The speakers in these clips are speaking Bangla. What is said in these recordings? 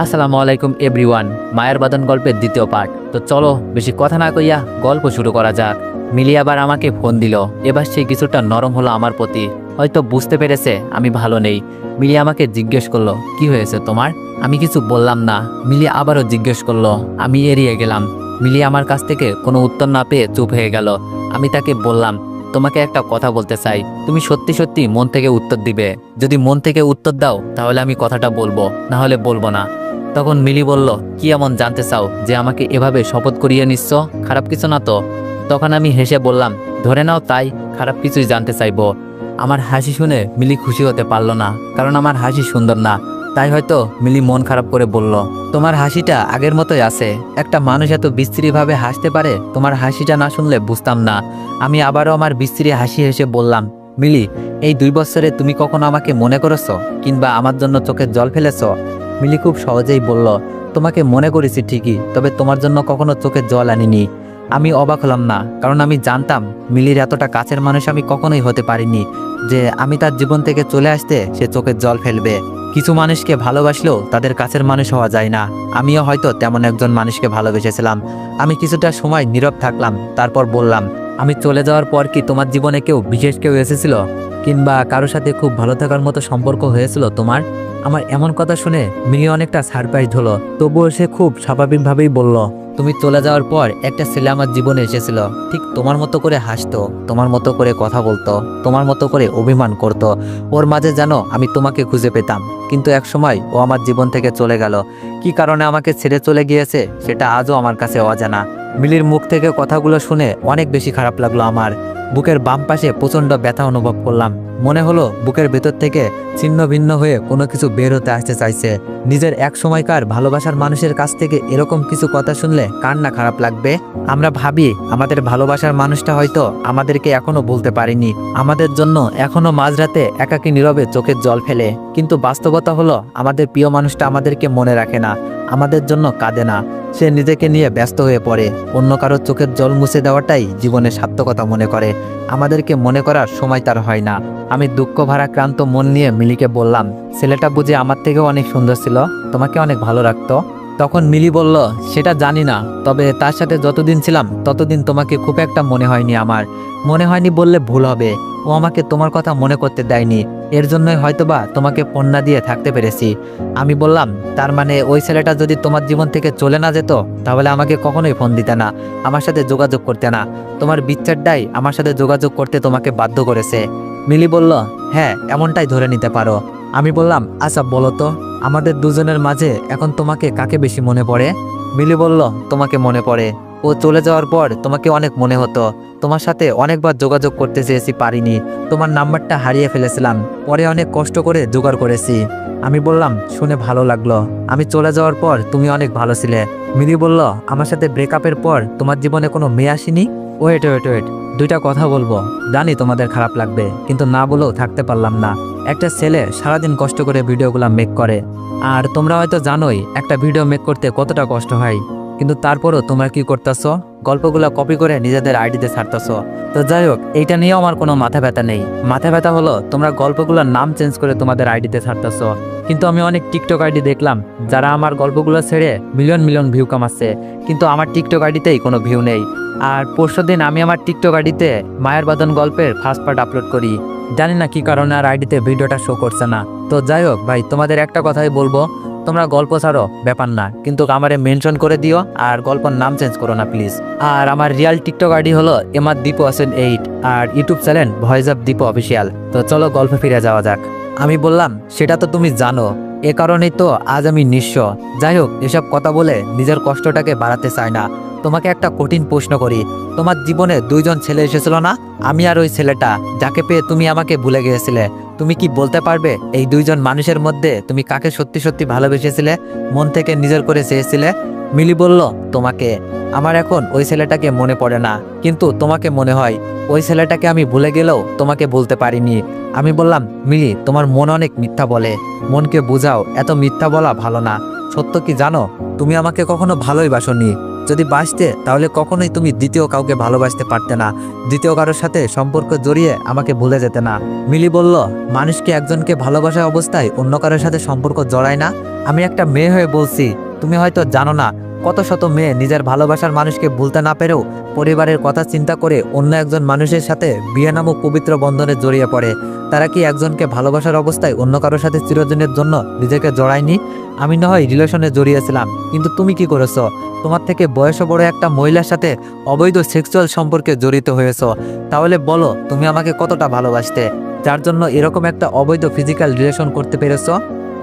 আসসালামু আলাইকুম এভরিওয়ান। মায়ের বাদন গল্পের দ্বিতীয় পার্ট। তো চলো বেশি কথা না কইয়া গল্প শুরু করা যাক। মিলি আবার আমাকে ফোন দিল। এবার সে কিছুটা নরম হলো আমার প্রতি। হয়তো বুঝতে পেরেছে আমি ভালো নেই। মিলি আমাকে জিজ্ঞেস করলো, কি হয়েছে তোমার? আমি কিছু বললাম না। মিলি আবারও জিজ্ঞেস করলো। আমি এড়িয়ে গেলাম। মিলি আমার কাছ থেকে কোনো উত্তর না পেয়ে চুপ হয়ে গেল। আমি তাকে বললাম, তোমাকে একটা কথা বলতে চাই। তুমি সত্যি সত্যি মন থেকে উত্তর দিবে। যদি মন থেকে উত্তর দাও তাহলে আমি কথাটা বলবো, না হলে বলবো না। তখন মিলি বলল, কি এমন জানতে চাও যে আমাকে এভাবে শপথ করিয়ে নিচ্ছ? খারাপ কিছু না তো? তখন আমি হেসে বললাম, ধরে নাও তাই, খারাপ কিছুই জানতে চাইবো। আমার হাসি শুনে মিলি খুশি হতে পারল না, কারণ আমার হাসি সুন্দর না। তাই হয়তো মিলি মন খারাপ করে বলল, তোমার হাসিটা আগের মতোই আছে। একটা মানুষ এত বিশ্রীভাবে হাসতে পারে, তোমার হাসিটা না শুনলে বুঝতাম না। আমি আবারও আমার বিশ্রী হাসি হেসে বললাম, মিলি, এই 2 বছরে তুমি কখনো আমাকে মনে করেছো কিংবা আমার জন্য চোখের জল ফেলেছো? মিলি খুব সহজেই বলল, তোমাকে মনে করেছি ঠিকই, তবে তোমার জন্য কখনো চোখের জল আনিনি। আমি অবাক হলাম না, কারণ আমি জানতাম মিলির এতটা কাছের মানুষ আমি কখনোই হতে পারিনি যে আমি তার জীবন থেকে চলে আসতে সে চোখের জল ফেলবে। কিছু মানুষকে ভালোবাসলেও তাদের কাছের মানুষ হওয়া যায় না। আমিও হয়তো তেমন একজন মানুষকে ভালোবেসেছিলাম। আমি কিছুটা সময় নীরব থাকলাম, তারপর বললাম, আমি চলে যাওয়ার পর কি তোমার জীবনে বিশেষ কেউ এসেছিল কিংবা কারোর সাথে খুব ভালো থাকার মতো সম্পর্ক হয়েছিল তোমার? আমার এমন কথা শুনে মিলি অনেকটা সারপ্রাইজ হলো, তবুও সে খুব স্বাভাবিকভাবেই বলল, তুমি চলে যাওয়ার পর একটা ছেলে আমার জীবনে এসেছিল। ঠিক তোমার মতো করে হাসতো, তোমার মতো করে কথা বলতো, তোমার মতো করে অভিমান করত। ওর মাঝে যেন আমি তোমাকে খুঁজে পেতাম। কিন্তু এক সময় ও আমার জীবন থেকে চলে গেল। কি কারণে আমাকে ছেড়ে চলে গিয়েছে সেটা আজও আমার কাছে অজানা। মিলির মুখ থেকে কথাগুলো শুনে অনেক বেশি খারাপ লাগলো আমার। বুকের বাম পাশে প্রচণ্ড ব্যথা অনুভব করলাম। মনে হলো বুকের ভেতর থেকে ছিন্ন ভিন্ন হয়ে কোনো কিছু বের হতে আসতে চাইছে। নিজের এক সময়কার ভালোবাসার মানুষের কাছ থেকে এরকম কিছু কথা শুনলে কার না খারাপ লাগবে? আমরা ভাবি আমাদের ভালোবাসার মানুষটা হয়তো আমাদেরকে এখনো বলতে পারেনি, আমাদের জন্য এখনো মাঝরাতে একাকী নীরবে চোখের জল ফেলে। কিন্তু বাস্তবতা হলো আমাদের প্রিয় মানুষটা আমাদেরকে মনে রাখে না, আমাদের জন্য কাঁদে না। সে নিজেকে নিয়ে ব্যস্ত হয়ে পড়ে। অন্য কারোর চোখের জল মুছে দেওয়াটাই জীবনের সার্থকতা মনে করে। আমাদেরকে মনে করার সময় তার হয় না। আমি দুঃখ ভারাক্রান্ত মন নিয়ে মিলিকে বললাম, ছেলেটা বুঝি আমার থেকেও অনেক সুন্দর ছিল, তোমাকে অনেক ভালো রাখতো? তখন মিলি বলল, সেটা জানি না, তবে তার সাথে যতদিন ছিলাম ততদিন তোমাকে খুব একটা মনে হয়নি আমার। মনে হয়নি বললে ভুল হবে, ও আমাকে তোমার কথা মনে করতে দেয়নি। এর জন্যই হয়তোবা তোমাকে ফোন না দিয়ে থাকতে পেরেছি। আমি বললাম, তার মানে ওই ছেলেটা যদি তোমার জীবন থেকে চলে না যেত তাহলে আমাকে কখনোই ফোন দিতে না, আমার সাথে যোগাযোগ করতে না। তোমার বিচ্ছেদটাই আমার সাথে যোগাযোগ করতে তোমাকে বাধ্য করেছে। মিলি বলল, হ্যাঁ, এমনটাই ধরে নিতে পারো। আমি বললাম, আচ্ছা বলো তো, আমাদের দুজনের মাঝে এখন তোমাকে কাকে বেশি মনে পড়ে? মিলি বলল, তোমাকে মনে পড়ে। ও চলে যাওয়ার পর তোমাকে অনেক মনে হতো। তোমার সাথে অনেকবার যোগাযোগ করতে চেয়েছি, পারিনি। তোমার নাম্বারটা হারিয়ে ফেলেছিলাম, পরে অনেক কষ্ট করে জোগাড় করেছি। আমি বললাম, শুনে ভালো লাগলো। আমি চলে যাওয়ার পর তুমি অনেক ভালো ছিলে। মিলি বলল, আমার সাথে ব্রেকআপের পর তোমার জীবনে কোনো মেয়ে আসেনি? ওয়েট ওয়েট ওয়েট, 2টা কথা বলবো। জানি তোমাদের খারাপ লাগবে, কিন্তু না বলেও থাকতে পারলাম না। একটা ছেলে সারাদিন কষ্ট করে ভিডিওগুলো মেক করে, আর তোমরা হয়তো জানোই একটা ভিডিও মেক করতে কতটা কষ্ট হয়। কিন্তু তারপরও তোমরা কি করতেছো? গল্পগুলো কপি করে নিজেদের আইডিতে ছাড়তেছো। তো যাই হোক, এইটা নিয়েও আমার কোনো মাথা ব্যথা নেই। মাথা ব্যথা হলো তোমরা গল্পগুলোর নাম চেঞ্জ করে তোমাদের আইডিতে ছাড়তেছো। কিন্তু আমি অনেক টিকটক আইডি দেখলাম যারা আমার গল্পগুলো ছেড়ে মিলিয়ন মিলিয়ন ভিউ কামাচ্ছে, কিন্তু আমার টিকটক আইডিতেই কোনো ভিউ নেই। আর পরশুদিন আমি আমার টিকটক আইডিতে মায়ের বাদন গল্পের ফার্স্ট পার্ট আপলোড করি। জানি না কি কারণে আর আইডিতে ভিডিওটা শো করছে না। তো যাই হোক ভাই, তোমাদের একটা কথাই বলবো, তোমরা গল্প ছাড়ো ব্যাপার না, কিন্তু আমারে মেনশন করে দিও আর গল্পের নাম চেঞ্জ করো না প্লিজ। আর আমার রিয়াল টিকটক আইডি হলো MR Deepu8 আর YouTube channel voice of Deepu official. তো চলো গল্পে ফিরে যাওয়া যাক। আমি বললাম, সেটা তো তুমি জানো, এ কারণেই তো আজ আমি নিঃস্ব। যাই হোক, এসব কথা বলে নিজের কষ্টটাকে বাড়াতে চাই না। তোমাকে একটা কঠিন প্রশ্ন করি, তোমার জীবনে 2জন ছেলে এসেছিল না? আমি আর ওই ছেলেটা, যাকে পেয়ে তুমি আমাকে ভুলে গিয়েছিলে। তুমি কি বলতে পারবে এই 2জন মানুষের মধ্যে তুমি কাকে সত্যি সত্যি ভালোবেসেছিলে, মন থেকে নিজের করে চেয়েছিলে? মিলি বলল, তোমাকে। আমার এখন ওই ছেলেটাকে মনে পড়ে না, কিন্তু তোমাকে মনে হয়। ওই ছেলেটাকে আমি ভুলে গেলেও তোমাকে বলতে পারিনি। আমি বললাম, মিলি, তোমার মন অনেক মিথ্যা বলে, মনকে বুঝাও, এত মিথ্যা বলা ভালো না। সত্য কি জানো, তুমি আমাকে কখনো ভালোই বাসনি। যদি বাসতে তাহলে কখনোই তুমি দ্বিতীয় কাউকে ভালোবাসতে পারতে না, দ্বিতীয় কারোর সাথে সম্পর্ক জড়িয়ে আমাকে ভুলে যেতে না। মিলি বলল, মানুষ কি একজনকে ভালোবাসার অবস্থায় অন্য কারোর সাথে সম্পর্ক জড়ায় না? আমি একটা মেয়ে হয়ে বলছি, তুমি হয়তো জানো না কত শত মেয়ে নিজের ভালোবাসার মানুষকে ভুলতে না পেরেও পরিবারের কথা চিন্তা করে অন্য একজন মানুষের সাথে বিয়ে নামক পবিত্র বন্ধনে জড়িয়ে পড়ে। তারা কি একজনকে ভালোবাসার অবস্থায় অন্য কারোর সাথে চিরদিনের জন্য নিজেকে জড়ায়নি? আমি না হয় রিলেশনে জড়িয়েছিলাম, কিন্তু তুমি কি করেছো? তোমার থেকে বয়স বড় একটা মহিলার সাথে অবৈধ সেক্সুয়াল সম্পর্কে জড়িত হয়েছো। তাহলে বলো, তুমি আমাকে কতটা ভালোবাসতে, যার জন্য এরকম একটা অবৈধ ফিজিক্যাল রিলেশন করতে পেরেছো?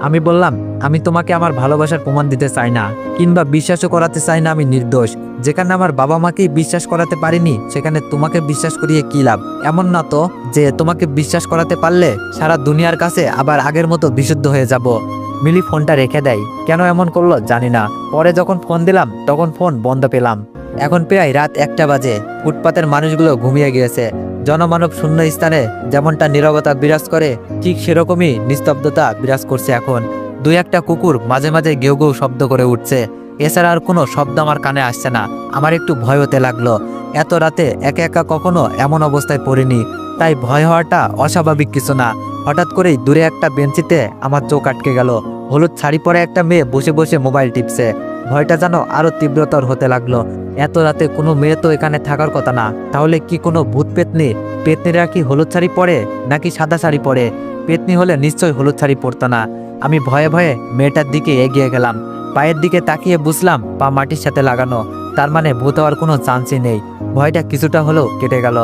আমি বললাম, আমি তোমাকে আমার ভালোবাসার প্রমাণ দিতে চাই না, কিংবা বিশ্বাসও করাতে চাই না আমি নির্দোষ। যেখানে আমার বাবা মাকেই বিশ্বাস করাতে পারিনি, সেখানে তোমাকে বিশ্বাস করিয়ে কি লাভ? এমন না তো যে তোমাকে বিশ্বাস করাতে পারলে সারা দুনিয়ার কাছে আবার আগের মতো বিশুদ্ধ হয়ে যাব। মিলি ফোনটা রেখে দেয়। কেন এমন করলো জানি না। পরে যখন ফোন দিলাম তখন ফোন বন্ধ পেলাম। এখন প্রায় রাত 1টা বাজে। ফুটপাতের মানুষগুলো ঘুমিয়ে গিয়েছে। জনমানব শূন্য স্থানে যেমনটা নীরবতা বিরাজ করে, ঠিক সেরকমই নিস্তব্ধতা বিরাজ করছে এখন। 2-1টা কুকুর মাঝে মাঝে গেউ গেউ শব্দ করে উঠছে। এছাড়া আর কোনো শব্দ আমার কানে আসছে না। আমার একটু ভয় হতে লাগলো। এত রাতে একা একা কখনো এমন অবস্থায় পড়িনি, তাই ভয় হওয়াটা অস্বাভাবিক কিছু না। হঠাৎ করেই দূরে একটা বেঞ্চিতে আমার চোখ আটকে গেল। হলুদ শাড়ি পরে একটা মেয়ে বসে বসে মোবাইল টিপছে। ভয়টা যেন আরো তীব্রতর হতে লাগলো। এত রাতে কোনো মেয়ে তো এখানে থাকার কথা না। তাহলে কি কোনো ভূত পেতনি? পেতনিরা কি হলুদ শাড়ি পরে নাকি সাদা শাড়ি পরে? পেতনি হলে নিশ্চয়ই হলুদ শাড়ি পরতো না। আমি ভয়ে ভয়ে মেয়েটার দিকে এগিয়ে গেলাম। পায়ের দিকে তাকিয়ে বুঝলাম পা মাটির সাথে লাগানো, তার মানে ভূত হওয়ার কোনো চান্সই নেই। ভয়টা কিছুটা হলেও কেটে গেল।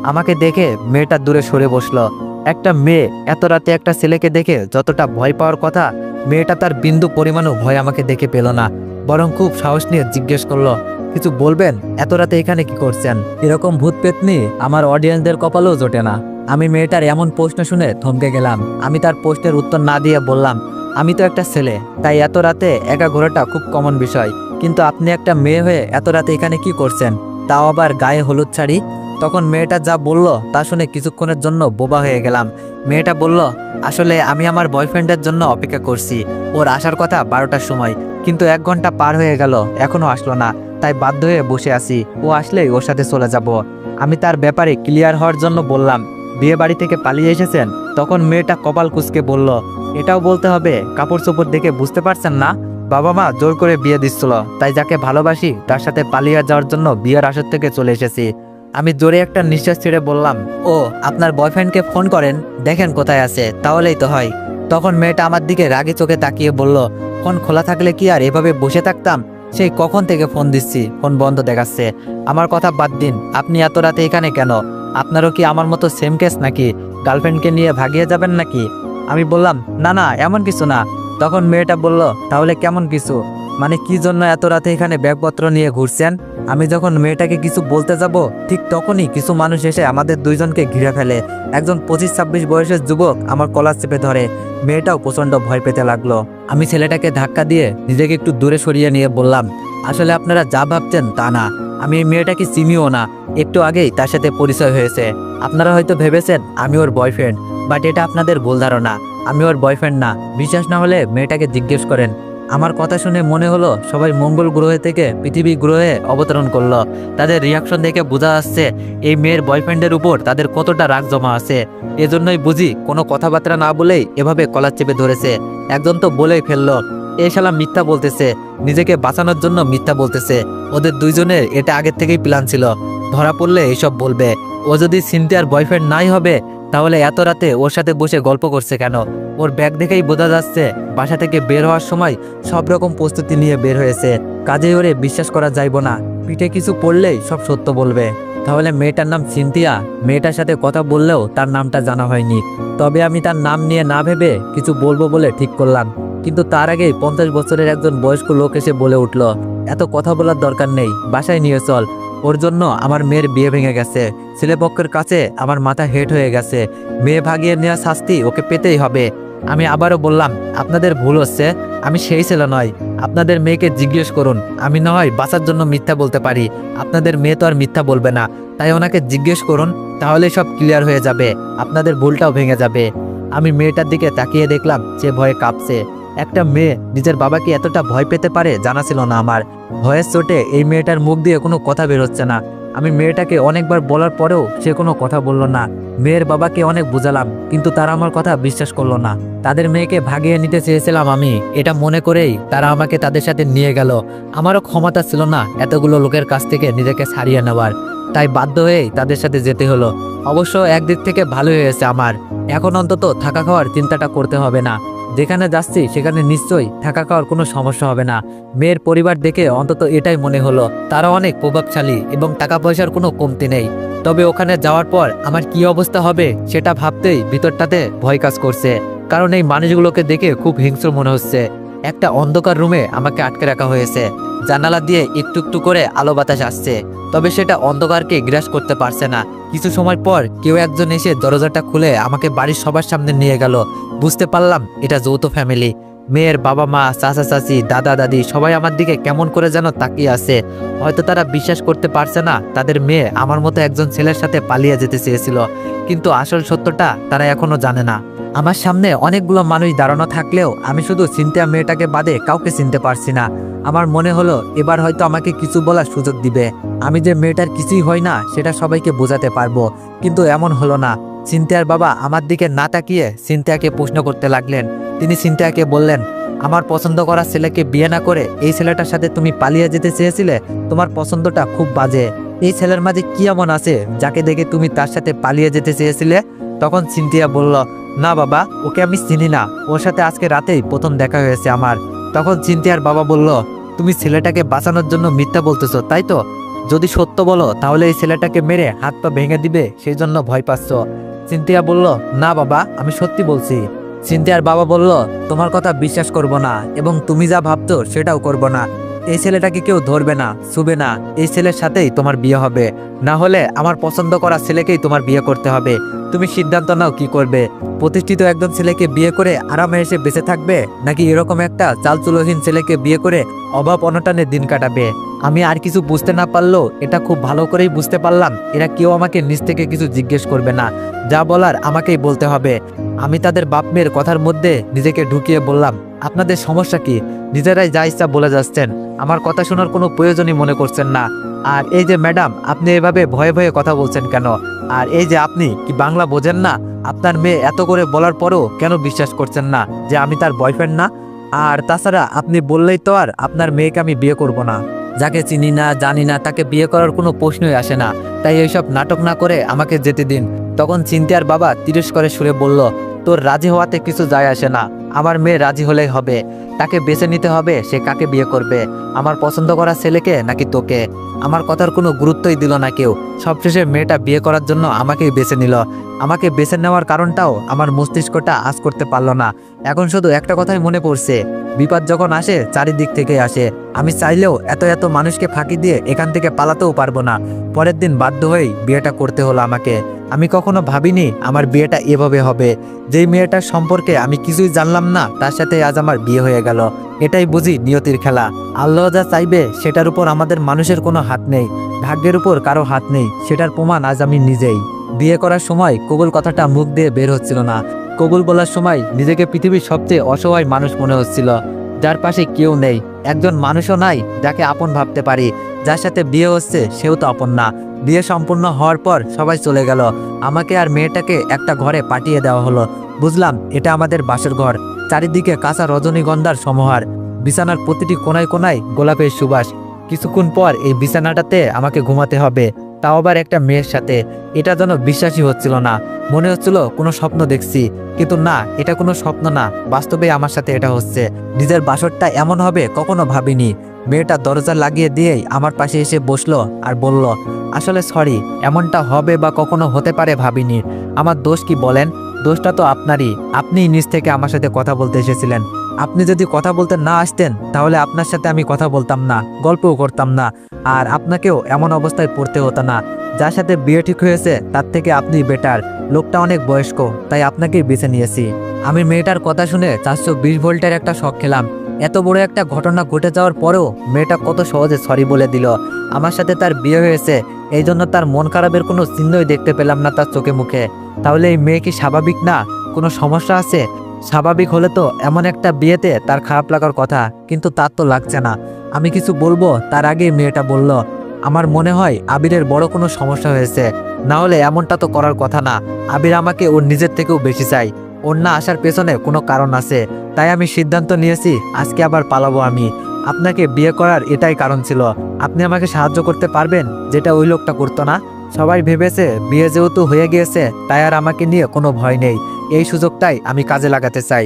আমাকে দেখে মেয়েটা দূরে সরে বসলো। একটা মেয়ে এত রাতে একটা ছেলেকে দেখে যতটা ভয় পাওয়ার কথা, মেয়েটা তার বিন্দু পরিমাণও ভয় আমাকে দেখে পেল না, বরং খুব সাহস নিয়ে জিজ্ঞেস করলো, কিছু বলবেন? এত রাতে এখানে কি করছেন? এরকম ভূত পেতনি আমার অডিয়েন্সদের কপালেও জোটে না। আমি মেয়েটার এমন প্রশ্ন শুনে থমকে গেলাম। আমি তার প্রশ্নের উত্তর না দিয়ে বললাম, আমি তো একটা ছেলে, তাই এত রাতে একা ঘোরাটা খুব কমন বিষয়। কিন্তু আপনি একটা মেয়ে হয়ে এত রাতে এখানে কি করছেন, তাও আবার গায়ে হলুদ শাড়ি? তখন মেয়েটা যা বলল তা শুনে কিছুক্ষণের জন্য বোবা হয়ে গেলাম। মেয়েটা বলল, আসলে আমি আমার বয়ফ্রেন্ডের জন্য অপেক্ষা করছি। ওর আসার কথা 12টার সময়, কিন্তু 1 ঘন্টা পার হয়ে গেল, এখনো আসলো না। তাই বাধ্য হয়ে বসে আছি, ও আসলেই ওর সাথে চলে যাব। আমি তার ব্যাপারে ক্লিয়ার হওয়ার জন্য বললাম, বিয়ে বাড়ি থেকে পালিয়ে এসেছেন? তখন মেয়েটা কপাল কুঁচকে বলল, এটাও বলতে হবে? কাপড় চোপড় দেখে বুঝতে পারছেন না? বাবা মা জোর করে বিয়ে দিচ্ছিল, তাই যাকে ভালোবাসি তার সাথে পালিয়ে যাওয়ার জন্য বিয়ের আসর থেকে চলে এসেছি। আমি জোরে একটা নিঃশ্বাস ছেড়ে বললাম, ও আপনার বয়ফ্রেন্ডকে ফোন করেন, দেখেন কোথায় আছে, তাহলেই তো হয়। তখন মেয়েটা আমার দিকে রাগি চোখে তাকিয়ে বলল, ফোন খোলা থাকলে কি আর এভাবে বসে থাকতাম? সেই কখন থেকে ফোন দিচ্ছি, ফোন বন্ধ দেখাচ্ছে। আমার কথা বাদ দিন, আপনি এত রাতে এখানে কেন? আপনারও কি আমার মতো সেম কেস নাকি? গার্লফ্রেন্ডকে নিয়ে ভাগিয়ে যাবেন নাকি? আমি বললাম, না না, এমন কিছু না। তখন মেয়েটা বলল, তাহলে কেমন কিছু? মানে কি জন্য এত রাতে এখানে ব্যাগপত্র নিয়ে ঘুরছেন? আমি যখন মেয়েটাকে কিছু বলতে যাব, ঠিক তখনই কিছু মানুষ এসে আমাদের দুইজনকে ঘিরে ফেলে। একজন 25-26 বয়সের যুবক আমার কলার চেপে ধরে। মেয়েটাও প্রচন্ড ভয় পেতে লাগলো। আমি ছেলেটাকে ধাক্কা দিয়ে নিজেকে একটু দূরে সরিয়ে নিয়ে বললাম, আসলে আপনারা যা ভাবছেন তা না। আমি এই মেয়েটাকে চিনিও না, একটু আগেই তার সাথে পরিচয় হয়েছে। আপনারা হয়তো ভেবেছেন আমি ওর বয়ফ্রেন্ড, বাট এটা আপনাদের ভুল ধারণা। আমি ওর বয়ফ্রেন্ড না। বিশ্বাস না হলে মেয়েটাকে জিজ্ঞেস করেন। আমার কথা শুনে মনে হলো সবাই মঙ্গল গ্রহে থেকে পৃথিবী গ্রহে অবতরণ করলো। তাদের রিয়াকশন দেখে বোঝা যাচ্ছে এই মেয়ের বয়ফ্রেন্ডের উপর তাদের কতটা রাগ জমা আছে। এজন্যই বুঝি কোনো কথাবার্তা না বলেই এভাবে কলার চেপে ধরেছে। একজন তো বলেই ফেললো, এ শালা মিথ্যা বলতেছে, নিজেকে বাঁচানোর জন্য মিথ্যা বলতেছে। ওদের দুইজনের এটা আগের থেকেই প্ল্যান ছিল, ধরা পড়লে এসব বলবে। ও যদি সিনথিয়ার বয়ফ্রেন্ড নাই হবে, তাহলে এত রাতে ওর সাথে বসে গল্প করছে কেন? ওর ব্যাগ দেখেই বোঝা যাচ্ছে বাসা থেকে বের হওয়ার সময় সব রকম প্রস্তুতি নিয়ে বের হয়েছে। কাজেই ওরে বিশ্বাস করা যাইব না, পিঠে কিছু পড়লেই সব সত্য বলবে। তাহলে মেয়েটার নাম সিনথিয়া। মেয়েটার সাথে কথা বললেও তার নামটা জানা হয়নি, তবে আমি তার নাম নিয়ে না ভেবে কিছু বলবো বলে ঠিক করলাম। কিন্তু তার আগেই 50 বছরের একজন বয়স্ক লোক এসে বলে উঠল, এত কথা বলার দরকার নেই, বাসায় নিয়ে চল। ওর জন্য আমার মেয়ের বিয়ে ভেঙে গেছে। ছেলেপক্ষের কাছে আমার মাথা হেট হয়ে গেছে। মেয়ে ভাগিয়ে নেওয়া শাস্তি ওকে পেতেই হবে। আমি আবারও বললাম, আপনাদের ভুল হচ্ছে, আমি সেই ছেলে নয়। আপনাদের মেয়েকে জিজ্ঞেস করুন, আমি না হয় বাঁচার জন্য মিথ্যা বলতে পারি, আপনাদের মেয়ে তো আর মিথ্যা বলবে না। তাই ওনাকে জিজ্ঞেস করুন, তাহলে সব ক্লিয়ার হয়ে যাবে, আপনাদের ভুলটাও ভেঙে যাবে। আমি মেয়েটার দিকে তাকিয়ে দেখলাম সে ভয়ে কাঁপছে। একটা মেয়ে নিজের বাবাকে এতটা ভয় পেতে পারে জানা ছিল না আমার। ভয়ের চোটে এই মেয়েটার মুখ দিয়ে কোনো কথা বেরোচ্ছে না। আমি মেয়েটাকে অনেকবার বলার পরেও সে কোনো কথা বলল না। মেয়ের বাবাকে অনেক বোঝালাম, কিন্তু তারা আমার কথা বিশ্বাস করলো না। তাদের মেয়েকে ভাগিয়ে নিতে চেয়েছিলাম আমি, এটা মনে করেই তারা আমাকে তাদের সাথে নিয়ে গেল। আমারও ক্ষমতা ছিল না এতগুলো লোকের কাছ থেকে নিজেকে ছাড়িয়ে নেওয়ার, তাই বাধ্য হয়েই তাদের সাথে যেতে হলো। অবশ্য একদিক থেকে ভালোই হয়েছে আমার, এখন অন্তত থাকা খাওয়ার চিন্তাটা করতে হবে না। যেখানে যাচ্ছি সেখানে নিশ্চয়ই থাকা খাওয়ার কোনো সমস্যা হবে না। মেয়ের পরিবার দেখে অন্তত এটাই মনে হলো তারা অনেক প্রভাবশালী এবং টাকা পয়সার কোনো কমতি নেই। তবে ওখানে যাওয়ার পর আমার কি অবস্থা হবে সেটা ভাবতেই ভিতরটাতে ভয় কাজ করছে, কারণ এই মানুষগুলোকে দেখে খুব হিংস্র মনে হচ্ছে। একটা অন্ধকার রুমে আমাকে আটকে রাখা হয়েছে, জানালা দিয়ে একটু একটু করে আলো বাতাস আসছে, তবে সেটা অন্ধকারকে গ্রাস করতে পারছে না। কিছু সময় পর কেউ একজন এসে দরজাটা খুলে আমাকে বাড়ির সবার সামনে নিয়ে গেল। বুঝতে পারলাম এটা যৌথ ফ্যামিলি। মেয়ের বাবা মা, চাচা চাচি, দাদা দাদি সবাই আমার দিকে কেমন করে যেন তাকিয়ে আছে। হয়তো তারা বিশ্বাস করতে পারছে না তাদের মেয়ে আমার মতো একজন ছেলের সাথে পালিয়ে যেতে চেয়েছিল, কিন্তু আসল সত্যটা তারা এখনো জানে না। আমার সামনে অনেকগুলো মানুষ দাঁড়ানো থাকলেও আমি শুধু সিনথিয়া মেয়েটাকে বাদে কাউকে চিনতে পারছি না। আমার মনে হলো এবার হয়তো আমাকে কিছু বলার সুযোগ দিবে, আমি যে মেয়েটার কিছুই হয় না সেটা সবাইকে বোঝাতে পারবো। কিন্তু এমন হলো না। সিনথিয়ার বাবা আমার দিকে না তাকিয়ে সিনথিয়াকে প্রশ্ন করতে লাগলেন। তিনি সিনথিয়াকে বললেন, আমার পছন্দ করা ছেলেকে বিয়ে না করে এই ছেলেটার সাথে তুমি পালিয়ে যেতে চেয়েছিলে, তোমার পছন্দটা খুব বাজে। এই ছেলের মাঝে কি এমন আছে যাকে দেখে তুমি তার সাথে পালিয়ে যেতে চেয়েছিলে? তখন সিনথিয়া বলল, না বাবা, ওকে আমি চিনি না, ওর সাথে আজকে রাতেই প্রথম দেখা হয়েছে আমার। তখন সিনথিয়ার বাবা বলল, তুমি ছেলেটাকে বাঁচানোর জন্য মিথ্যা বলতেছো তাই তো? যদি সত্য বলো তাহলে এই ছেলেটাকে মেরে হাত পা ভেঙে দিবে, সেই জন্য ভয় পাচ্ছ। সিনথিয়া বলল, না বাবা, আমি সত্যি বলছি। সিনথিয়ার বাবা বলল, তোমার কথা বিশ্বাস করব না, এবং তুমি যা ভাবতো সেটাও করব না। এই ছেলেটাকে কেউ ধরবে না, ছুবে না। এই ছেলের সাথেই তোমার বিয়ে হবে, না হলে আমার পছন্দ করা ছেলেকেই তোমার বিয়ে করতে হবে। তুমি সিদ্ধান্ত নাও কি করবে। প্রতিষ্ঠিত একজন ছেলেকে বিয়ে করে আরামে এসে বেঁচে থাকবে, নাকি এরকম একটা চালচুলোহীন ছেলেকে বিয়ে করে অভাব অনটনে দিন কাটাবে? আমি আর কিছু বুঝতে না পারলেও এটা খুব ভালো করেই বুঝতে পারলাম এরা কেউ আমাকে নিজ থেকে কিছু জিজ্ঞেস করবে না, যা বলার আমাকেই বলতে হবে। আমি তাদের বাপ মেয়ের কথার মধ্যে নিজেকে ঢুকিয়ে বললাম, আপনাদের সমস্যা কি? নিজেরাই যা ইচ্ছা বলে যাচ্ছেন, আমার কথা শোনার কোনো প্রয়োজনই মনে করছেন না। আর এই যে ম্যাডাম, আপনি এভাবে ভয়ে ভয়ে কথা বলছেন কেন? আর এই যে আপনি কি বাংলা বোঝেন না? আপনার মেয়ে এত করে বলার পরও কেন বিশ্বাস করছেন না যে আমি তার বয়ফ্রেন্ড না? আর তাছাড়া আপনি বললেই তো আর আপনার মেয়েকে আমি বিয়ে করব না। যাকে চিনি না জানি না তাকে বিয়ে করার কোনো প্রশ্নই আসে না, তাই এইসব নাটক না করে আমাকে যেতে দিন। তখন সিনথিয়ার বাবা তিরস্কারে সুরে বলল, তোর রাজি হওয়াতে কিছু যায় আসে না, আমার মেয়ে রাজি হলেই হবে। তাকে বেছে নিতে হবে সে কাকে বিয়ে করবে, আমার পছন্দ করা ছেলেকে নাকি তোকে। আমার কথার কোনো গুরুত্বই দিল না কেউ। সবশেষে মেয়েটা বিয়ে করার জন্য আমাকেই বেছে নিল। আমাকে বেছে নেওয়ার কারণটাও আমার মস্তিষ্কটা আজ করতে পারলো না। এখন শুধু একটা কথাই মনে পড়ছে, বিপদ যখন আসে চারিদিক থেকে আসে। আমি চাইলেও এত এত মানুষকে ফাঁকি দিয়ে এখান থেকে পালাতেও পারবো না। পরের দিন বাধ্য হয়েই বিয়েটা করতে হলো আমাকে। আমি কখনো ভাবিনি আমার বিয়েটা এভাবে হবে। যেই মেয়েটার সম্পর্কে আমি কিছুই জানলাম না তার সাথে আজ আমার বিয়ে হয়ে গেল। এটাই বুঝি নিয়তির খেলা। আল্লাহ যা চাইবে সেটার উপর আমাদের মানুষের কোনো হাত নেই, ভাগ্যের উপর কারো হাত নেই, সেটার প্রমাণ আজ আমি নিজেই। বিয়ে করার সময় কবুল কথাটা মুখ দিয়ে বের হচ্ছিল না। কবুল বলার সময় নিজেকে পৃথিবীর সবচেয়ে অসহায় মানুষ মনে হচ্ছিল, যার পাশে কেউ নেই, একজন মানুষও নাই যাকে আপন ভাবতে পারি। যার সাথে বিয়ে হচ্ছে সেও তো আপন না। বিয়ে সম্পূর্ণ হওয়ার পর সবাই চলে গেল, আমাকে আর মেয়েটাকে একটা ঘরে পাঠিয়ে দেওয়া হলো। বুঝলাম এটা আমাদের বাসর ঘর। চারিদিকে কাঁচা রজনীগন্ধার সমাহার, বিছানার প্রতিটি কোনায় কোনায় গোলাপের সুবাস। কিছুক্ষণ পর এই বিছানাটাতে আমাকে ঘুমাতে হবে, তাও আবার একটা মেয়ের সাথে। এটা যেন বিশ্বাসই হচ্ছিল না, মনে হচ্ছিল কোনো স্বপ্ন দেখছি। কিন্তু না, এটা কোনো স্বপ্ন না, বাস্তবে আমার সাথে এটা হচ্ছে। নিজের বাসরটা এমন হবে কখনো ভাবিনি। মেয়েটা দরজা লাগিয়ে দিয়েই আমার পাশে এসে বসলো আর বলল, আসলে সরি, এমনটা হবে বা কখনো হতে পারে ভাবিনি। আমার দোষ কি বলেন? দোষটা তো আপনারই। আপনিই নিজ থেকে আমার সাথে কথা বলতে এসেছিলেন। আপনি যদি কথা বলতে না আসতেন তাহলে আপনার সাথে আমি কথা বলতাম না, গল্পও করতাম না, আর আপনাকেও এমন অবস্থায় পড়তে হতো না। যার সাথে বিয়ে ঠিক হয়েছে তার থেকে আপনি বেটার। লোকটা অনেক বয়স্ক, তাই আপনাকেই বেছে নিয়েছি। আমি মেয়েটার কথা শুনে 420 ভোল্টের একটা শক খেলাম। এত বড় একটা ঘটনা ঘটে যাওয়ার পরেও মেয়েটা কত সহজে সরি বলে দিল। আমার সাথে তার বিয়ে হয়েছে, এই জন্য তার মন খারাপের কোনো চিহ্নই দেখতে পেলাম না তার চোখে মুখে। তাহলে এই মেয়ে কি স্বাভাবিক না? কোনো সমস্যা আছে? স্বাভাবিক হলে তো এমন একটা বিয়েতে তার খারাপ লাগার কথা, কিন্তু তার তো লাগছে না। আমি কিছু বলবো তার আগে মেয়েটা বলল, আমার মনে হয় আবিরের বড় কোনো সমস্যা হয়েছে, না হলে এমনটা তো করার কথা না। আবির আমাকে ওর নিজের থেকেও বেশি চাই, ওর না আসার পেছনে কোনো কারণ আছে, তাই আমি সিদ্ধান্ত নিয়েছি আজকে আবার পালাবো আমি। আপনাকে বিয়ে করার এটাই কারণ ছিল। আপনি আমাকে সাহায্য করতে পারবেন, যেটা ওই লোকটা করতো না। সবাই ভেবেছে বিয়ে যেহেতু হয়ে গিয়েছে তাই আর আমাকে নিয়ে কোনো ভয় নেই। এই সুযোগটাই আমি কাজে লাগাতে চাই।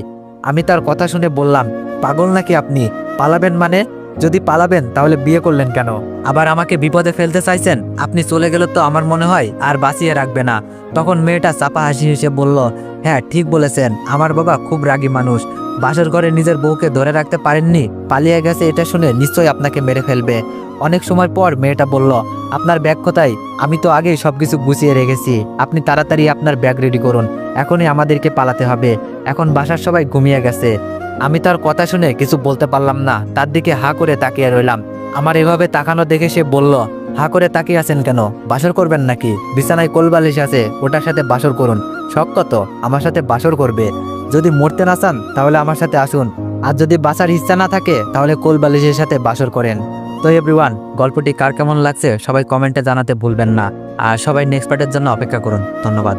আমি তার কথা শুনে বললাম, পাগল নাকি আপনি? পালাবেন মানে? যদি পালাবেন তাহলে বিয়ে করলেন কেন? আবার আমাকে বিপদে ফেলতে চাইছেন? আপনি চলে গেলে তো আমার মনে হয় আর বাঁচিয়ে রাখবে না। তখন মেয়েটা চাপা হাসি হেসে বলল, হ্যাঁ ঠিক বলেছেন, আমার বাবা খুব রাগী মানুষ। বাসর ঘরে নিজের বউকে ধরে রাখতে পারেননি, পালিয়ে গেছে, এটা শুনে নিশ্চয়ই আপনাকে মেরে ফেলবে। অনেক সময় পর মেয়েটা বলল, আপনার ব্যাগ কোথায়? আমি তো আগেই সবকিছু গুছিয়ে রেখেছি, আপনি তাড়াতাড়ি আপনার ব্যাগ রেডি করুন, এখনই আমাদেরকে পালাতে হবে। এখন বাসার সবাই ঘুমিয়ে গেছে। আমি তার কথা শুনে কিছু বলতে পারলাম না, তার দিকে হা করে তাকিয়ে রইলাম। আমার এভাবে তাকানো দেখে সে বলল, হা করে তাকিয়ে আছেন কেন? বাসর করবেন নাকি? বিছানায় কোলবালিশ আছে, ওটার সাথে বাসর করুন। শখ কত আমার সাথে বাসর করবে? যদি মরতে না চান তাহলে আমার সাথে আসুন, আর যদি বাঁচার ইচ্ছা না থাকে তাহলে কোলবালিশের সাথে বাসর করেন। তো এভরিওয়ান, গল্পটি কার কেমন লাগছে সবাই কমেন্টে জানাতে ভুলবেন না, আর সবাই নেক্সট পার্টের জন্য অপেক্ষা করুন। ধন্যবাদ।